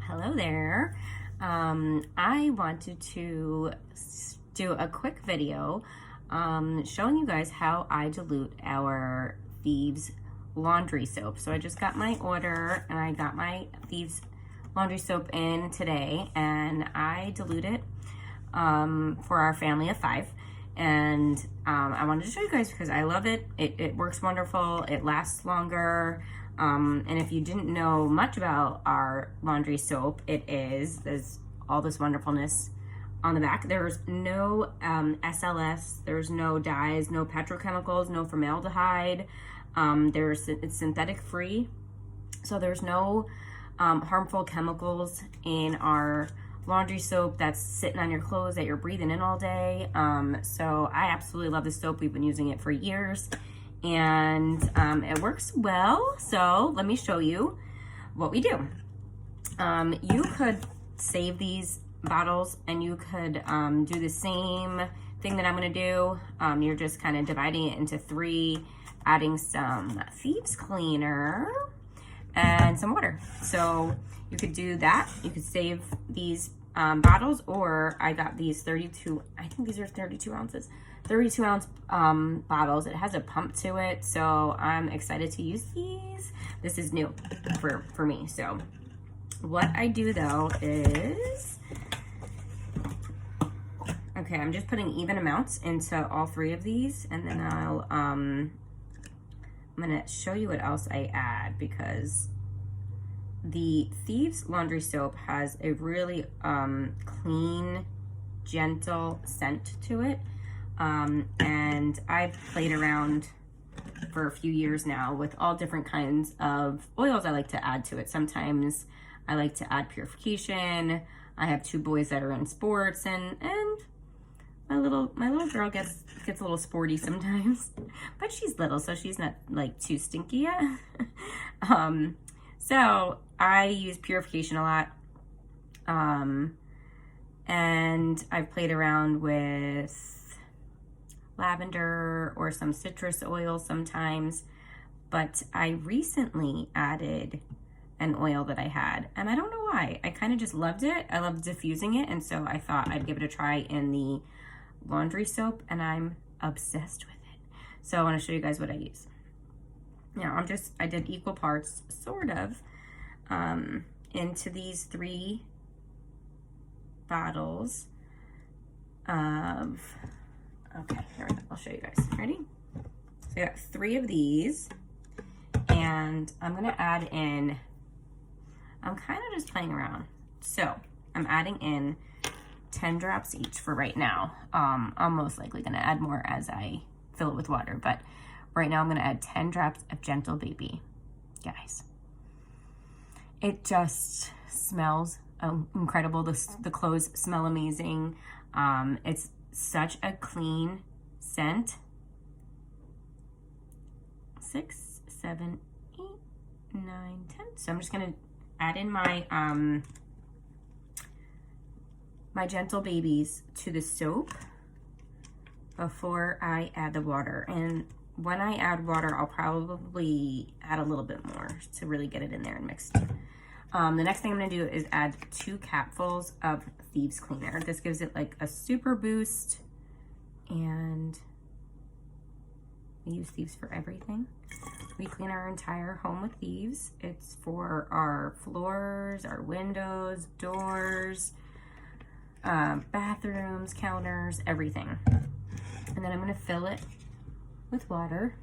Hello there. I wanted to do a quick video showing you guys how I dilute our Thieves Laundry Soap. So I just got my order and I got my Thieves Laundry Soap in today, and I dilute it for our family of 5. And I wanted to show you guys because I love it. It works wonderful. It lasts longer. And if you didn't know much about our laundry soap, there's all this wonderfulness on the back. There's no SLS, there's no dyes, no petrochemicals, no formaldehyde. It's synthetic free. So there's no harmful chemicals in our laundry soap that's sitting on your clothes that you're breathing in all day. So I absolutely love this soap. We've been using it for years. And it works well. So let me show you what we do. You could save these bottles and you could do the same thing that I'm gonna do. You're just kind of dividing it into 3, adding some thieves cleaner and some water. So you could do that. You could save these bottles, or I got these 32, I think these are 32 ounces. 32 ounce bottles. It has a pump to it, so I'm excited to use these. This is new for me. So what I do though is, okay, I'm just putting even amounts into all 3 of these, and then I'm gonna show you what else I add, because the Thieves Laundry Soap has a really clean, gentle scent to it. And I've played around for a few years now with all different kinds of oils I like to add to it. Sometimes I like to add purification. I have 2 boys that are in sports, and my little girl gets a little sporty sometimes, but she's little, so she's not like too stinky yet. So I use purification a lot. And I've played around with lavender or some citrus oil sometimes, but I recently added an oil that I had, and I don't know why. I kind of just loved it. I loved diffusing it, and so I thought I'd give it a try in the laundry soap, and I'm obsessed with it. So I want to show you guys what I use. Now I did equal parts, sort of, into these 3 bottles of, okay, here we go. I'll show you guys. Ready? So I got 3 of these, and I'm gonna add in, I'm kind of just playing around. So I'm adding in 10 drops each for right now. I'm most likely gonna add more as I fill it with water, but right now I'm gonna add 10 drops of Gentle Baby. Guys, it just smells incredible. The clothes smell amazing. It's such a clean scent. 6, 7, 8, 9, 10. So I'm just gonna add in my my Gentle Babies to the soap before I add the water. And when I add water, I'll probably add a little bit more to really get it in there and mixed. The next thing I'm gonna do is add 2 capfuls of Thieves Cleaner. This gives it like a super boost, and we use Thieves for everything. We clean our entire home with Thieves. It's for our floors, our windows, doors, bathrooms, counters, everything. And then I'm gonna fill it with water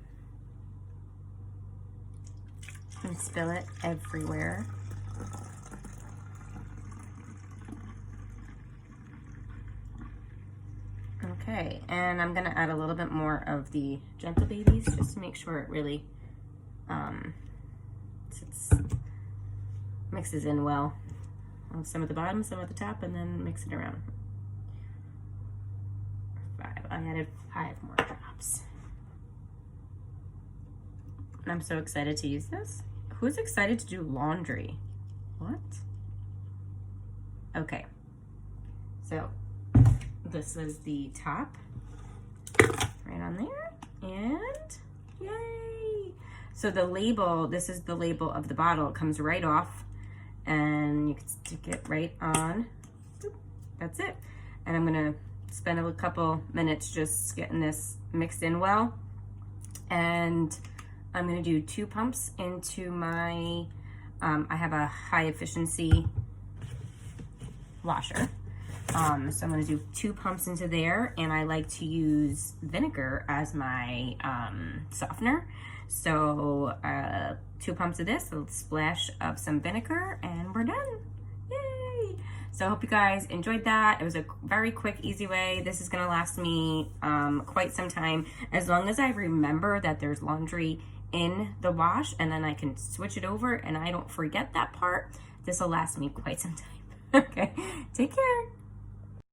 and spill it everywhere. Okay, and I'm gonna add a little bit more of the Gentle Babies just to make sure it really mixes in well. Some at the bottom, some at the top, and then mix it around. 5, I added 5 more drops. And I'm so excited to use this. Who's excited to do laundry? What? Okay, so this is the top, right on there, and yay! So the label, this is the label of the bottle. It comes right off and you can stick it right on. That's it. And I'm gonna spend a couple minutes just getting this mixed in well. And I'm gonna do 2 pumps into my, I have a high efficiency washer. So I'm gonna do 2 pumps into there, and I like to use vinegar as my softener. So 2 pumps of this, a splash of some vinegar, and we're done. Yay! So I hope you guys enjoyed that. It was a very quick, easy way. This is gonna last me quite some time, as long as I remember that there's laundry in the wash, and then I can switch it over and I don't forget that part. This will last me quite some time. Okay, take care.